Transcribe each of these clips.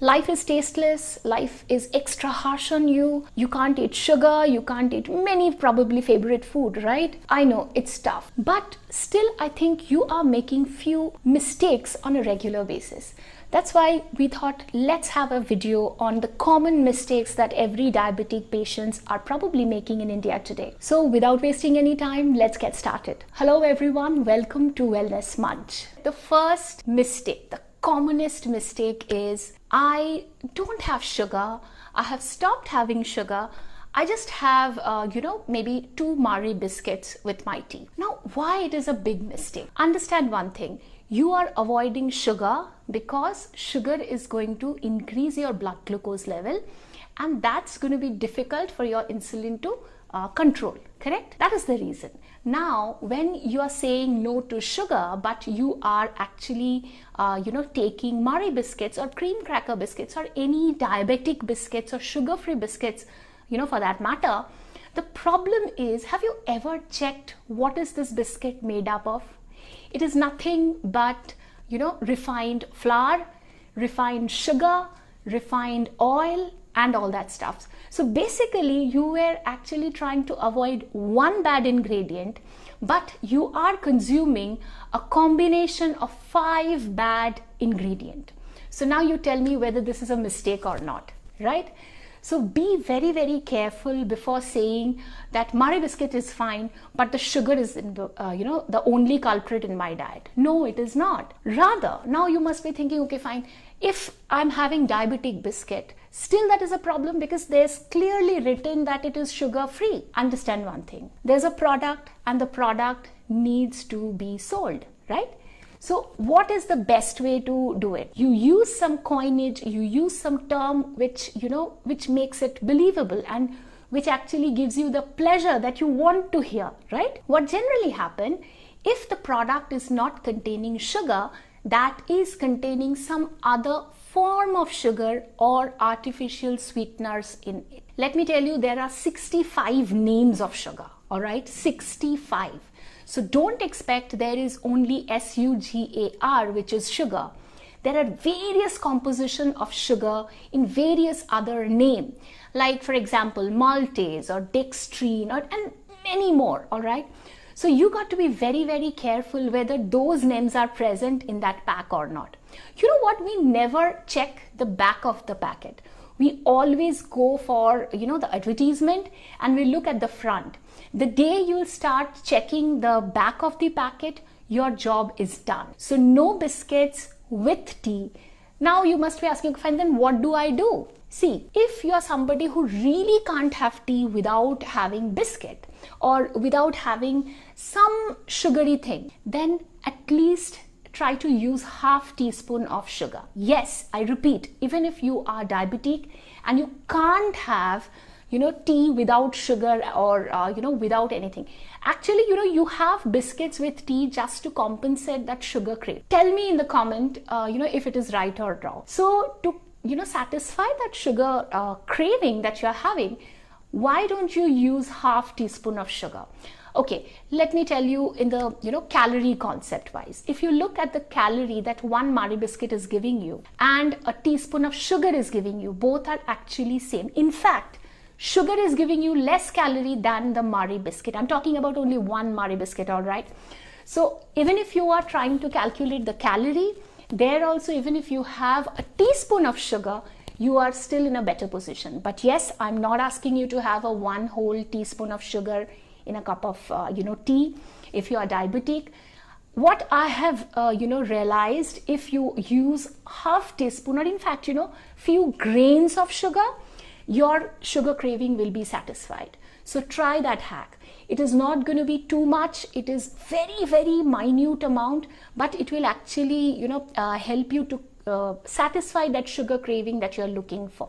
Life is tasteless, life is extra harsh on you. You can't eat sugar, you can't eat many probably favorite food, right? I know it's tough, but still I think you are making few mistakes on a regular basis. That's why we thought let's have a video on the common mistakes that every diabetic patients are probably making in India today. So without wasting any time, let's get started. Hello everyone, welcome to Wellness Munch. The first mistake, the commonest mistake is I don't have sugar, I have stopped having sugar, I just have maybe 2 Marie biscuits with my tea. Now why it is a big mistake? Understand one thing, you are avoiding sugar because sugar is going to increase your blood glucose level and that's going to be difficult for your insulin to control, correct? That is the reason. Now when you are saying no to sugar but you are actually taking Marie biscuits or cream cracker biscuits or any diabetic biscuits or sugar-free biscuits, for that matter, the problem is, have you ever checked what is this biscuit made up of? It is nothing but refined flour, refined sugar, refined oil and all that stuff. So basically you were actually trying to avoid one bad ingredient, but you are consuming a combination of 5 bad ingredients. So now you tell me whether this is a mistake or not, right? So be very, very careful before saying that Marie biscuit is fine, but the sugar is the only culprit in my diet. No, it is not. Rather, now you must be thinking, okay, fine. If I'm having diabetic biscuit, still that is a problem because there's clearly written that it is sugar free. Understand one thing. There's a product and the product needs to be sold, right? So what is the best way to do it? You use some coinage, you use some term which makes it believable and which actually gives you the pleasure that you want to hear, right? What generally happens, if the product is not containing sugar, that is containing some other form of sugar or artificial sweeteners in it. Let me tell you, there are 65 names of sugar, all right? 65. So don't expect there is only SUGAR, which is sugar. There are various composition of sugar in various other names, like for example, maltase or dextrine and many more, all right? So you got to be very, very careful whether those names are present in that pack or not. You know what? We never check the back of the packet. We always go for, the advertisement and we look at the front. The day you'll start checking the back of the packet, your job is done. So no biscuits with tea. Now you must be asking, fine, then what do I do? See, if you are somebody who really can't have tea without having biscuit or without having some sugary thing, then at least try to use half teaspoon of sugar. Yes, I repeat, even if you are diabetic and you can't have tea without sugar or without anything. Actually, you have biscuits with tea just to compensate that sugar crave. Tell me in the comment, if it is right or wrong. So to satisfy that sugar craving that you're having, why don't you use half teaspoon of sugar? Okay, let me tell you in the calorie concept wise. If you look at the calorie that 1 Marie biscuit is giving you and a teaspoon of sugar is giving you, both are actually same. In fact, sugar is giving you less calorie than the Marie biscuit. I'm talking about only 1 Marie biscuit, all right? So even if you are trying to calculate the calorie, there also, even if you have a teaspoon of sugar, you are still in a better position. But yes, I'm not asking you to have a 1 whole teaspoon of sugar in a cup of tea if you are diabetic. What I have realized, if you use half teaspoon or in fact few grains of sugar, your sugar craving will be satisfied. So try that hack. It is not going to be too much. It is very, very minute amount, but it will actually help you to satisfy that sugar craving that you're looking for.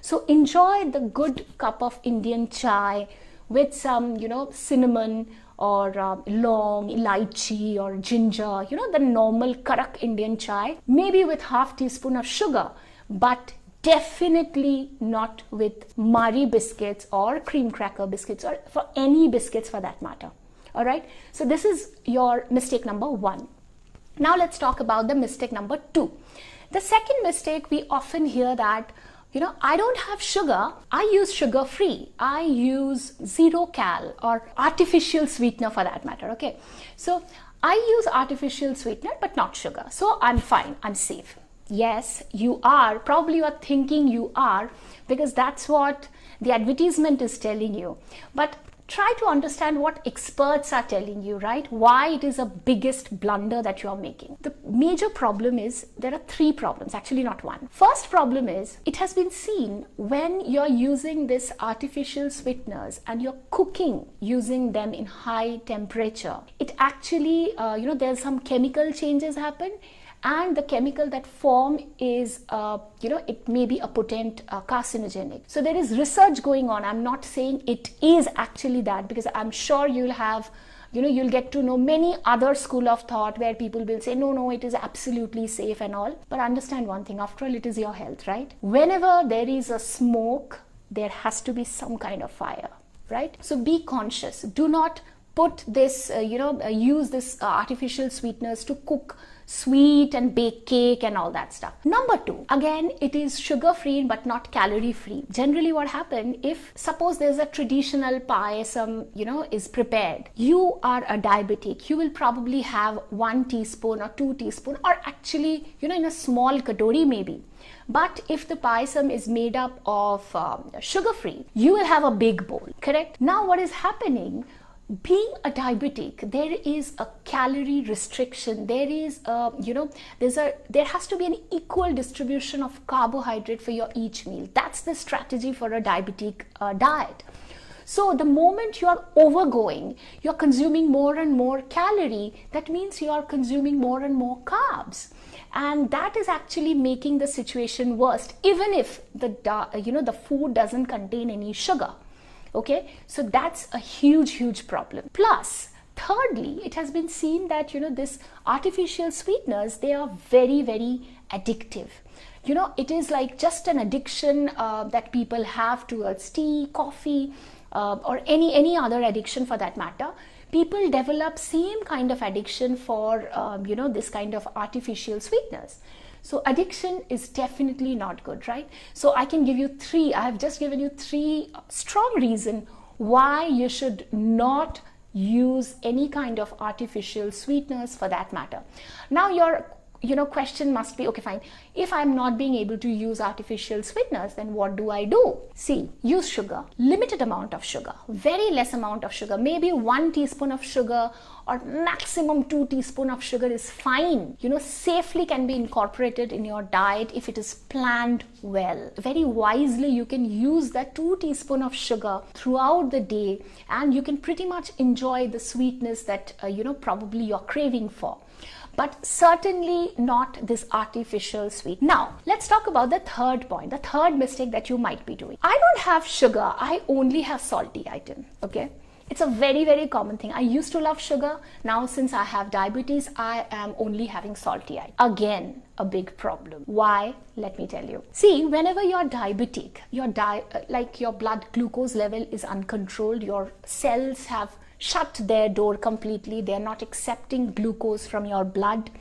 So enjoy the good cup of Indian chai with some cinnamon or long elaichi or ginger, the normal karak Indian chai, maybe with half teaspoon of sugar, but definitely not with Marie biscuits or cream cracker biscuits or for any biscuits for that matter. All right. So this is your mistake number 1. Now let's talk about the mistake number 2. The second mistake, we often hear that, I don't have sugar, I use sugar free, I use zero cal or artificial sweetener for that matter. Okay, so I use artificial sweetener but not sugar, so I'm fine, I'm safe. Yes, you are. Probably you are thinking you are, because that's what the advertisement is telling you. But try to understand what experts are telling you, right? Why it is a biggest blunder that you are making. The major problem is, there are three problems, actually not one. First problem is, it has been seen when you're using this artificial sweeteners and you're cooking using them in high temperature, it actually, there's some chemical changes happen, and the chemical that form is, it may be a potent carcinogenic. So there is research going on. I'm not saying it is actually that, because I'm sure you'll have, you'll get to know many other school of thought where people will say, no, it is absolutely safe and all. But understand one thing, after all, it is your health, right? Whenever there is a smoke, there has to be some kind of fire, right? So be conscious. Do not put this, use this artificial sweeteners to cook sweet and bake cake and all that stuff. Number two, again, it is sugar free but not calorie free. Generally what happens, if suppose there's a traditional payasam, is prepared, you are a diabetic, you will probably have 1 teaspoon or 2 teaspoon, or actually, in a small katori maybe. But if the payasam is made up of sugar free, you will have a big bowl, correct? Now what is happening, being a diabetic, there is a calorie restriction. There is there has to be an equal distribution of carbohydrate for your each meal. That's the strategy for a diabetic diet. So the moment you are overgoing, you're consuming more and more calorie, that means you are consuming more and more carbs. And that is actually making the situation worse, even if the food doesn't contain any sugar. Okay, so that's a huge problem. Plus, thirdly, it has been seen that this artificial sweeteners, they are very addictive. It is like just an addiction that people have towards tea, coffee, or any other addiction for that matter. People develop same kind of addiction for this kind of artificial sweeteners. So addiction is definitely not good, right? So I can give you I have just given you 3 strong reasons why you should not use any kind of artificial sweeteners for that matter. Now your question must be, okay, fine, if I'm not being able to use artificial sweeteners, then what do I do? See, use sugar, limited amount of sugar, very less amount of sugar, maybe 1 teaspoon of sugar or maximum 2 teaspoons of sugar is fine. Safely can be incorporated in your diet if it is planned well. Very wisely, you can use that 2 teaspoons of sugar throughout the day, and you can pretty much enjoy the sweetness that, probably you're craving for. But certainly not this artificial sweet. Now, let's talk about the third point, the third mistake that you might be doing. I don't have sugar, I only have salty item, okay? It's a very common thing. I used to love sugar. Now, since I have diabetes, I am only having salty item. Again, a big problem. Why? Let me tell you. See, whenever you're diabetic, your blood glucose level is uncontrolled, your cells have shut their door completely. They're not accepting glucose from your blood.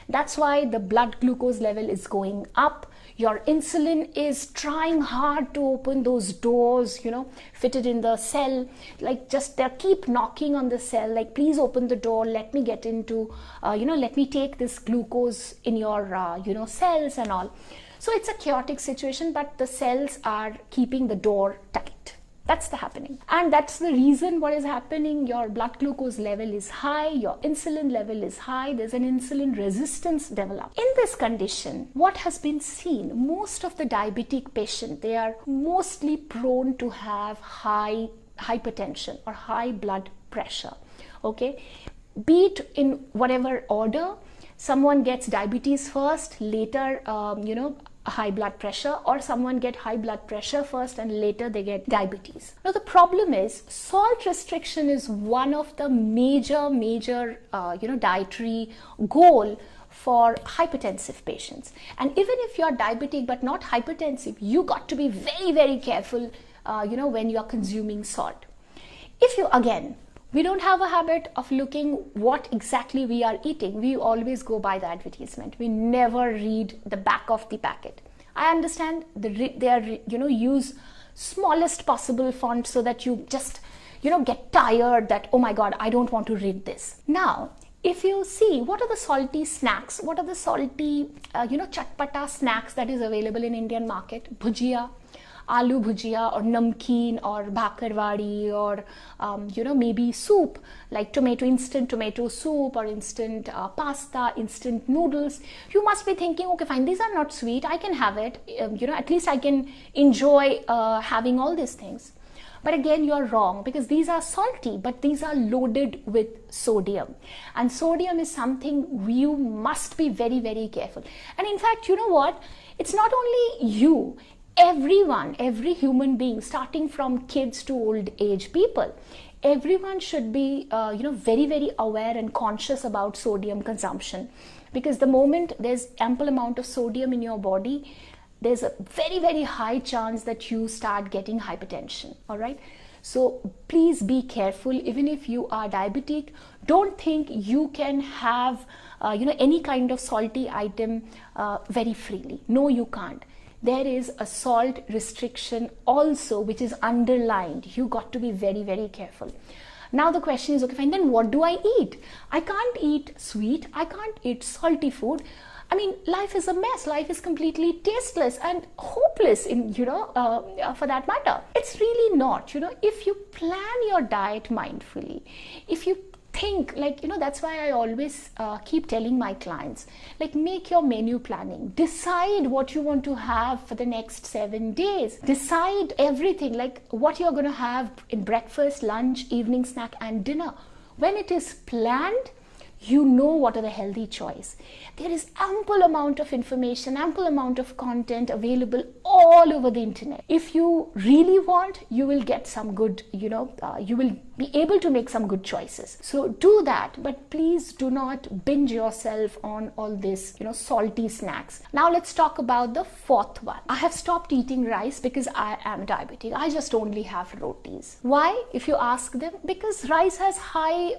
That's why the blood glucose level is going up. Your insulin is trying hard to open those doors, fitted in the cell. Like they keep knocking on the cell, like, please open the door, let me get into, let me take this glucose in your, cells and all. So it's a chaotic situation, but the cells are keeping the door tight. That's the happening. And that's the reason what is happening. Your blood glucose level is high, your insulin level is high, there's an insulin resistance developed. In this condition, what has been seen, most of the diabetic patients, they are mostly prone to have high hypertension or high blood pressure. Okay, be it in whatever order, someone gets diabetes first, later, high blood pressure, or someone get high blood pressure first and later they get diabetes. Now the problem is, salt restriction is one of the major dietary goal for hypertensive patients. And even if you are diabetic but not hypertensive, you got to be very careful when you are consuming salt. If you, again, We don't have a habit of looking what exactly we are eating. We always go by the advertisement. We never read the back of the packet. I understand they are, use smallest possible font so that you just, get tired that, oh my God, I don't want to read this. Now, if you see what are the salty snacks, what are the salty, chatpata snacks that is available in Indian market, bhujia, aloo bhujia or namkeen or bhakarwadi or maybe soup like instant tomato soup or instant pasta, instant noodles. You must be thinking, okay, fine, these are not sweet, I can have it, at least I can enjoy having all these things. But again, you're wrong, because these are salty, but these are loaded with sodium. And sodium is something you must be very, very careful. And in fact, you know what? It's not only you, everyone, every human being, starting from kids to old age people, everyone should be, very, very aware and conscious about sodium consumption. Because the moment there's ample amount of sodium in your body, there's a very, very high chance that you start getting hypertension. All right. So please be careful. Even if you are diabetic, don't think you can have, any kind of salty item very freely. No, you can't. There is a salt restriction also, which is underlined. You got to be very, very careful. Now the question is, okay, fine, then what do I eat? I can't eat sweet. I can't eat salty food. I mean, life is a mess. Life is completely tasteless and hopeless for that matter. It's really not, if you plan your diet mindfully, if you think that's why I always keep telling my clients, make your menu planning, decide what you want to have for the next 7 days, decide everything, what you're going to have in breakfast, lunch, evening snack and dinner. When it is planned, you know what are the healthy choice. There is ample amount of information, ample amount of content available all over the internet. If you really want, you will get some good, you will be able to make some good choices. So do that, but please do not binge yourself on all this, salty snacks. Now let's talk about the fourth one. I have stopped eating rice because I am diabetic. I just only have rotis. Why? If you ask them, because rice has high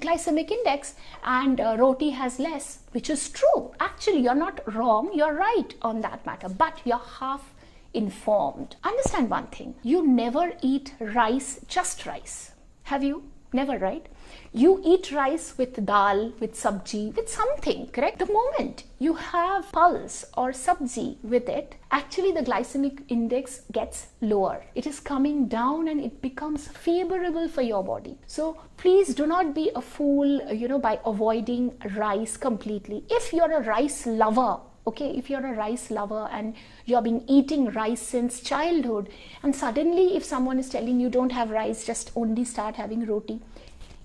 glycemic index and roti has less, which is true. Actually, you're not wrong. You're right on that matter, but you're half informed. Understand one thing. You never eat rice, just rice. Have you? Never, right? You eat rice with dal, with sabji, with something, correct? The moment you have pulse or sabji with it, actually the glycemic index gets lower. It is coming down and it becomes favorable for your body. So please do not be a fool, by avoiding rice completely. If you're a rice lover, okay, if you're a rice lover and you've been eating rice since childhood, and suddenly if someone is telling you don't have rice, just only start having roti,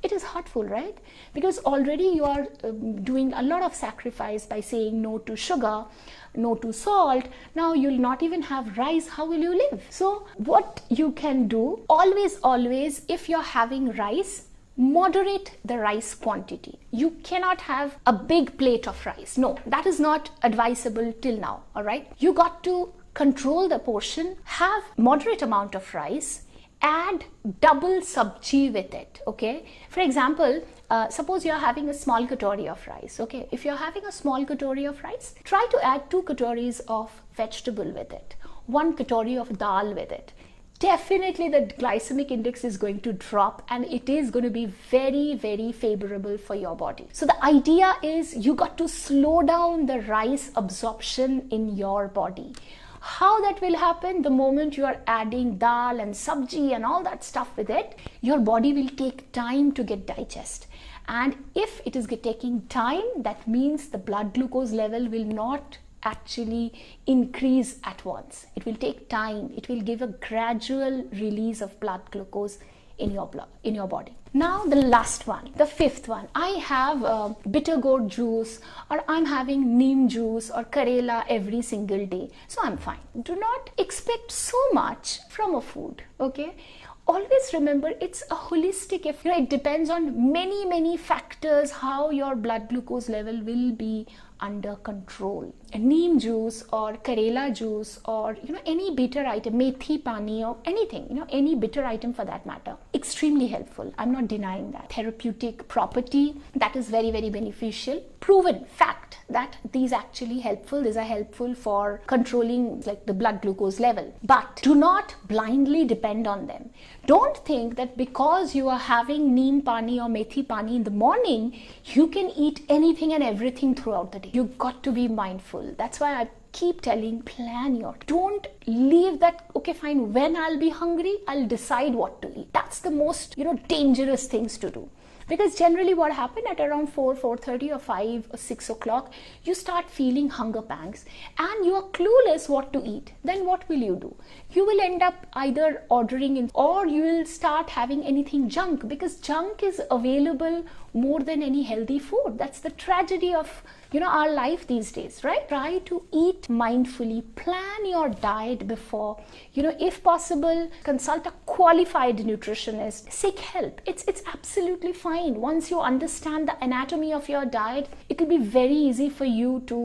it is hurtful, right? Because already you are doing a lot of sacrifice by saying no to sugar, no to salt. Now you'll not even have rice. How will you live? So what you can do, always, if you're having rice, moderate the rice quantity. You cannot have a big plate of rice. No, that is not advisable till now. All right. You got to control the portion, have moderate amount of rice, add double sabji with it. Okay. For example, suppose you're having a small katori of rice. Okay. If you're having a small katori of rice, try to add 2 katoris of vegetable with it, 1 katori of dal with it. Definitely the glycemic index is going to drop and it is going to be very, very favorable for your body. So the idea is you got to slow down the rice absorption in your body. How that will happen? The moment you are adding dal and sabji and all that stuff with it, your body will take time to get digest. And if it is taking time, that means the blood glucose level will not actually increase at once. It will take time. It will give a gradual release of blood glucose in your body. Now the last one, the fifth one, I have bitter gourd juice, or I'm having neem juice or karela every single day, so I'm fine. Do not expect so much from a food. Okay, always remember it's a holistic effect. It depends on many factors how your blood glucose level will be under control. Neem juice or Karela juice or any bitter item, methi pani or anything, any bitter item for that matter, extremely helpful. I'm not denying that. Therapeutic property, that is very, very beneficial. Proven fact that these are helpful for controlling like the blood glucose level. But do not blindly depend on them. Don't think that because you are having neem pani or methi pani in the morning, you can eat anything and everything throughout the day. You've got to be mindful. That's why I keep telling, plan your, don't leave that, okay fine, when I'll be hungry, I'll decide what to eat. That's the most, dangerous things to do. Because generally what happened at around 4:30 or 5 or 6 o'clock, you start feeling hunger pangs and you are clueless what to eat. Then what will you do? You will end up either ordering in or you will start having anything junk, because junk is available more than any healthy food. That's the tragedy of our life these days, right? Try to eat mindfully, plan your diet before, if possible, consult a qualified nutritionist, seek help. It's absolutely fine. Once you understand the anatomy of your diet, it will be very easy for you to,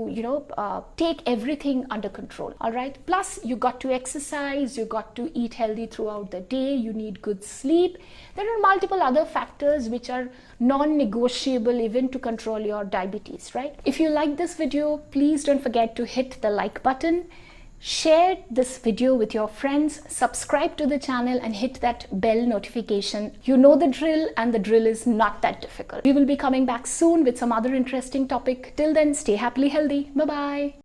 take everything under control. All right. Plus, you got to exercise, you got to eat healthy throughout the day, you need good sleep. There are multiple other factors which are non-negotiable even to control your diabetes, right? If you like this video, please don't forget to hit the like button, share this video with your friends, subscribe to the channel and hit that bell notification. You know the drill, and the drill is not that difficult. We will be coming back soon with some other interesting topic. Till then, stay happily healthy. Bye-bye.